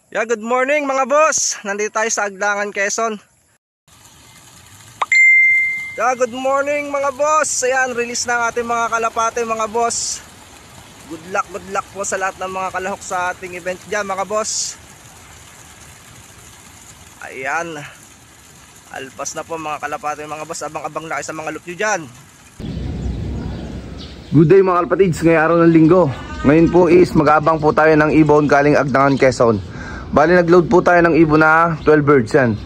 Good morning mga boss. Nandito tayo sa Agdangan, Quezon. Good morning mga boss. Ayan, release na ang ating mga kalapate mga boss. Good luck po sa lahat ng mga kalahok sa ating event dyan mga boss. Ayan, alpas na po mga kalapate mga boss. Abang-abang na kayo sa mga loop nyo dyan. Good day mga kalapatids, ngayong araw ng linggo. Ngayon po is mag-aabang po tayo ng ibon galing Agdangan, Quezon. Bali nag-load po tayo ng ibon na 12 birds yan.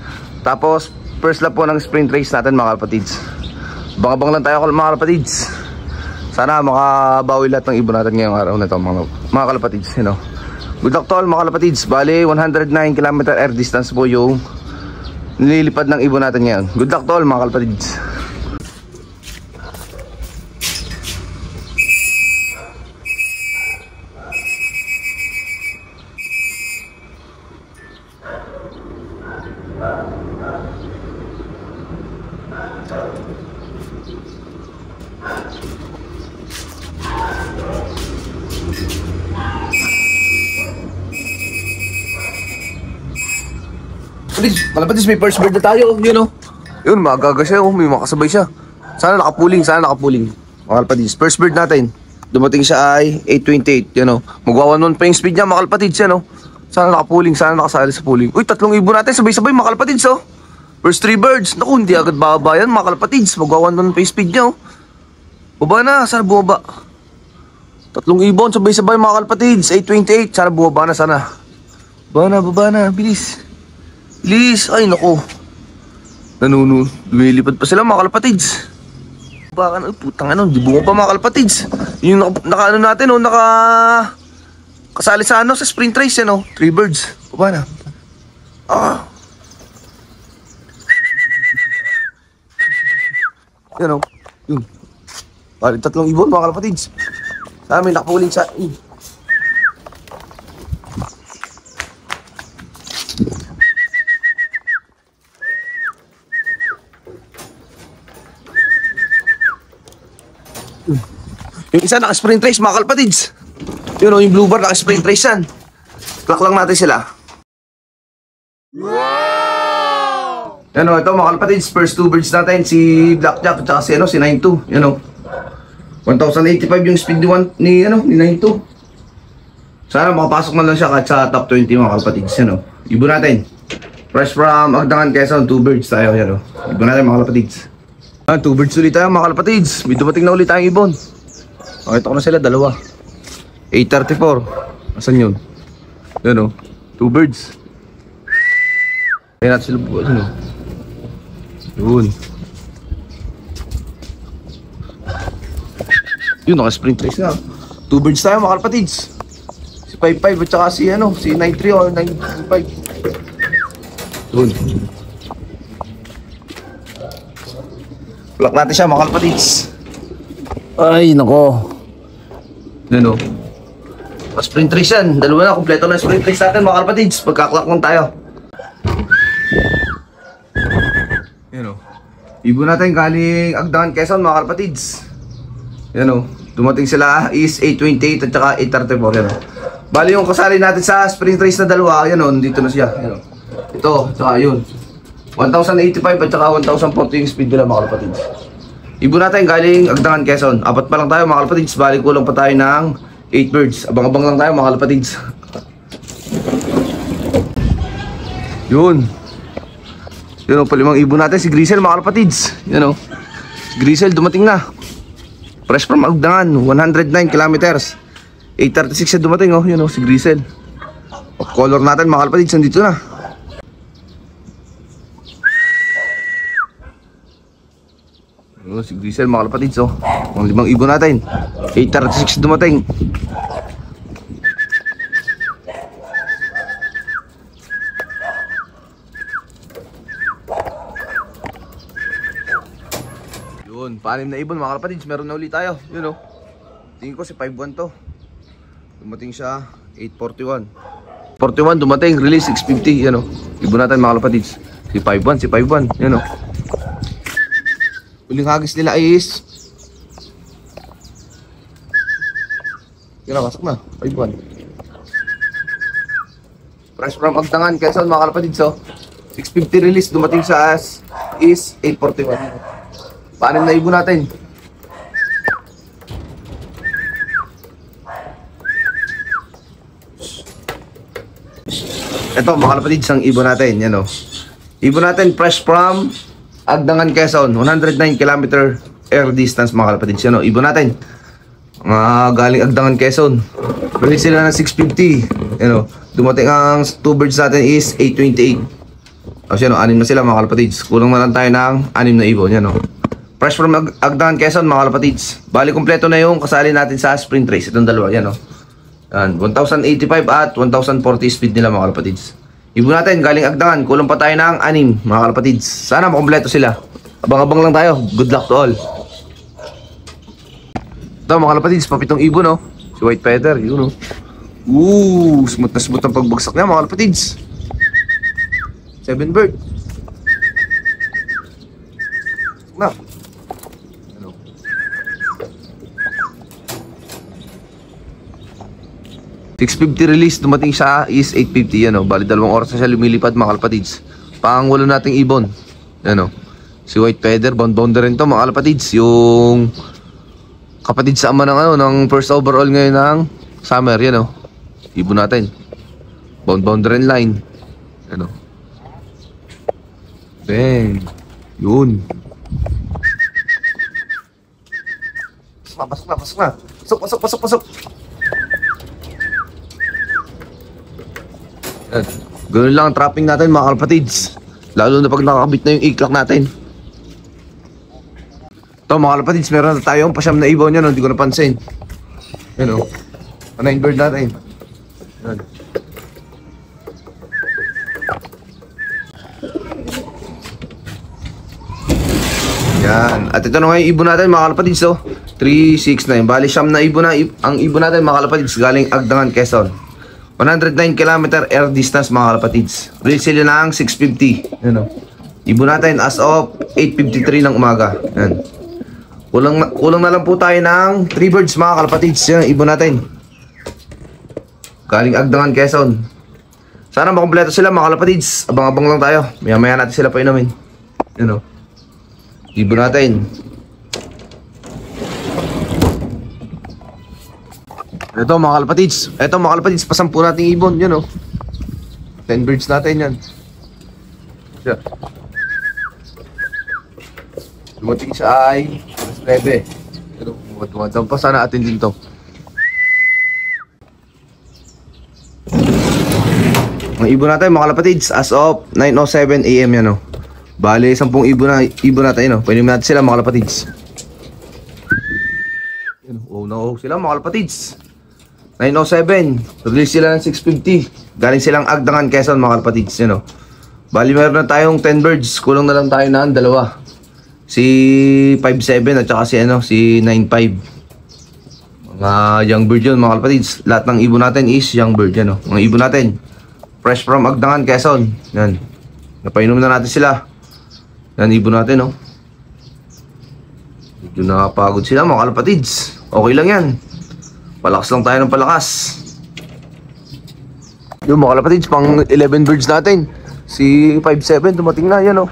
Tapos first lap po ng sprint race natin mga kalapatids. Abang-abang lang tayo mga kalapatids. Sana makabawi lahat ng ibon natin ngayong araw na ito mga kalapatids, you know. Good luck to all mga kalapatids. Bali 109 km air distance po yung nililipad ng ibon natin ngayon. Good luck to all mga kalapatids. Kalapatids, may first bird na tayo, you know. Yun, magaga siya, may makasabay siya. Sana nakapuling. Mga kalapatids, first bird natin. Dumating siya ay 8:28, you know. Magwawanon pa yung speed niya, mga kalapatids, you know. Sana nakapuling, sana nakasali sa puling. Uy, 3 ibon natin, sabay-sabay, mga kalapatids, oh. First 3 birds, naku, hindi agad bababa yan, mga kalapatids. Magwawanon pa yung speed niya, oh. Baba na, sana bumaba. 3 ibon, sabay-sabay, mga kalapatids, 8:28, sana bumaba na, sana. Baba na, bilis. Bilis, ay nako. Lumilipad pa sila mga kalapatids. Baka putang ano, di bunga pa mga kalapatids. Yung naka ano natin, oh, kasali sa ano, sa sprint race yan, oh. 3 birds. Baba na. Yan, oh. Yun. Bali 3 ibon mga kalapatids. Sa amin nakapuling sa yung isa naka-sprint race mga kalapatids. Yun o, yung blue bar naka-sprint race yan. Clock lang natin sila. Wow! Yan o, ito mga kalapatids, first 2 birds natin, si Blackjack at saka si 92. Yan o, 1085 yung speed ni 92. Sana makapasok man lang siya kahit sa top 20 mga kalapatids. Yan o, ibon natin. Fresh from Agdangan, Quezon, 2 birds tayo. Yan o, ibon natin mga kalapatids. 2 birds ulit tayo mga kalapatids. May dumating na ulit tayong ibon. Nakita ko na sila, 2. 8:34. Asan yun? Yan o, 2 birds. Ayan natin sila bukas, no? Yun. Yun, naka-sprint race na. 2 birds tayo mga kalapatids. Si 55 at saka si 93 o 95. Yun. Block natin siya mga kalapatids. Ay, nako. Yan o. Sprint race yan. 2 na, kompleto na sprint race natin mga kalapatids. Pagka-clock lang tayo. Yan o. Ibon natin galing Agdangan, Quezon mga kalapatids. Yan o. Dumating sila is 8:28 at saka 8:34. Yan o. Bali yung kasali natin sa sprint race na 2. Yan o, dito na siya. Yan o. Ito, tsaka yun. 1085 at saka 1040 yung speed nila mga kalapatids. Ibon natin galing Agdangan, Quezon. 4 pa lang tayo mga kalapatids. Bali kulang pa tayo ng 8 birds. Abang-abang lang tayo mga kalapatids. Yun. Yun o, palimang ibon natin. Si Grisel mga kalapatids. Yun o. Si Grisel dumating na. Fresh from Agdangan. 109 kilometers. 8:36 siya dumating o. Yun o, si Grisel. Color natin mga kalapatids. Nandito na. Si Grisel mga kalapatids, oh. Ang 5 ibon natin. 8:36 dumating. Yun, 6 na ibon mga kalapatids. Meron na ulit tayo. Yun, oh. Tingin ko si 5-1 to. Dumating siya 8:41. 41 dumating, release 6:50. Yan, oh. Ibon natin mga kalapatids. Si 5-1. Yan, oh. Huling hagis nila is Yan na, pasok na. 5-1. Fresh from Agdangan, Quezon mga kalapatids. So, 650 release, dumating sa as is 841. Paanim na ibon natin. Ito mga kalapatids, ang ibon natin. Yan o. Ibon natin fresh from Agdangan, Quezon. 109 km air distance mga kalapatids. Yan o, ibon natin. Galing Agdangan, Quezon. Release sila ng 650. Yan o. Dumating ang 2 birds natin is 828. Kasi ano, 6 na sila mga kalapatids. Kulang na lang tayo ng 6 na ibon. Yan o. Fresh from Agdangan, Quezon mga kalapatids. Bali kompleto na yung kasali natin sa sprint race. Itong dalawa. Yan o. Yan. 1085 at 1040 speed nila mga kalapatids. Ibon natin galing Agdangan. Kulang pa tayo ng 6 mga kalapatids. Sana makompleto sila. Abang-abang lang tayo. Good luck to all. Ito mga kalapatids, papitong ibon no. Si White Feather, yun no. Smooth na smooth ang pagbagsak niya mga kalapatids. 7 bird. Na. Ano? $650 release, dumating siya is 850 yan o. Bali 2 oras na siya lumilipad mga kalapatids. Pang-walo nating ibon. Yan o. Si White Feather, bound-bounder rin to mga kalapatids. Yung kapatid sa ama ng ano, ng first overall ngayon ng summer, yan o. Ibon natin. Bound-bounder and line. Yan o. Bang. Yun. Pasok na. Pasok. Yan. Ganun lang ang trapping natin mga kalapatids. Lalo na pag nakakabit na yung iklak natin. Ito mga kalapatids, meron na tayong pasyam na ibon yan, hindi ko napansin. Yan o. 9 bird natin. Yan. Yan. At ito na nga yung ibon natin mga kalapatids o. 369. Bali siyam na ibon na ang ibon natin mga kalapatids galing Agdangan, Quezon. 109 km air distance mga kalapatids. Release sila ng 650. Yan o. Ibon natin as of 8:53 ng umaga. Yan. Kulang na lang po tayo ng 3 birds mga kalapatids. Yan, ibon natin. Galing Agdangan, Quezon. Sana makompleto sila mga kalapatids. Abang-abang lang tayo. Maya-maya natin sila painumin. Yan o. Ibon natin. Ito mga kalapatids. Pasampu nating ibon. Yan o. 10 birds natin yan. Yan. Dumating siya ay 9. Pero dumadang pa, sana atin din to. Ang ibon natin mga kalapatids as of 9:07 AM yan o. Bale 10 ibon natin yun o. Pwede natin sila mga kalapatids. Sila mga kalapatids. 9:07. Release sila ng 650. Galing silang Agdangan, Quezon mga kalapatids yan o. Bali meron na tayong 10 birds. Kulang na lang tayo ng 2. Si 5'7 at saka si 9'5. Mga young bird yun mga kalapatids. Lahat ng ibon natin is young bird yan o. Mga ibon natin fresh from Agdangan, Quezon. Yan. Napainom na natin sila. Yan ibon natin o. Medyo nakapagod sila mga kalapatids. Okay lang yan. Palakas lang tayo ng palakas. Yung mga kalapatids, pang 11 birds natin. Si 5'7 dumating na yan o.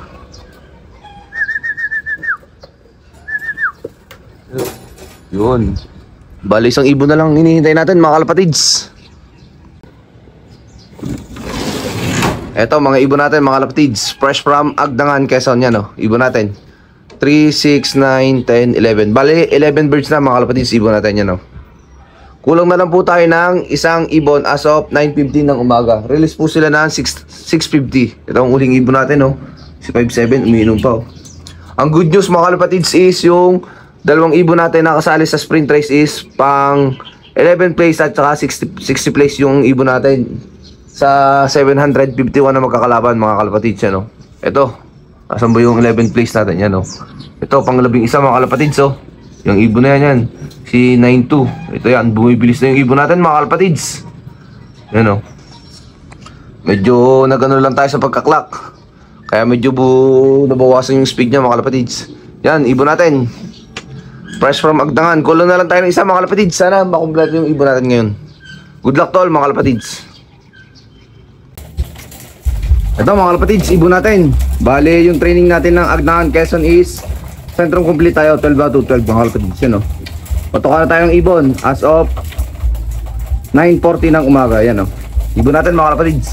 Yun. Bali isang ibon na lang hinihintay natin mga kalapatids. Eto mga ibon natin mga kalapatids. Fresh from Agdangan, Quezon yan o. Ibon natin 3, 6, 9, 10, 11. Bali 11 birds na mga kalapatids. Ibon natin yan o. Kulang na lang po tayo ng isang ibon as of 9:15 ng umaga. Release po sila ng 6:50. Ito ang uling ibon natin o. Si 5'7 umiinom pa o. Ang good news mga kalapatids is yung 2 ibon natin na kasali sa sprint race is pang 11 place at saka 60 place yung ibon natin sa 751 na magkakalaban mga kalapatids yan o. Ito, asan ba yung 11 place natin yan o. Ito pang 11 mga kalapatids o. Yung ibon na yan si 92. Ito yan, bumibilis na yung ibon natin mga kalapatids. Yan o. Medyo nagano lang tayo sa pagkaklak. Kaya medyo nabawasan yung speed niya mga kalapatids. Yan, ibon natin fresh from Agdangan. Kulang na lang tayo ng isa mga kalapatids. Sana makumpleto yung ibon natin ngayon. Good luck to all mga kalapatids. Ito mga kalapatids, ibon natin. Bale, yung training natin ng Agnahan, Quezon is sentrong complete tayo, 12 out of 12 mga kalapatids. Yan o. Patukan na tayong ibon as of 9:40 ng umaga. Yan o. Ibon natin mga kalapatids.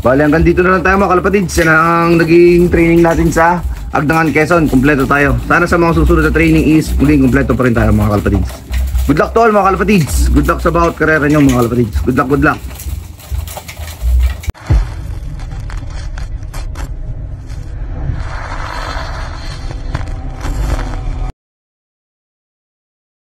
Bale, hanggang dito na lang tayo mga kalapatids. Yan ang naging training natin sa Agnahan, Quezon. Kompleto tayo. Sana sa mga susunod na training is muling kompleto pa rin tayo mga kalapatids. Good luck to all mga kalapatids. Good luck sa bawat karera nyo mga kalapatids. Good luck, good luck.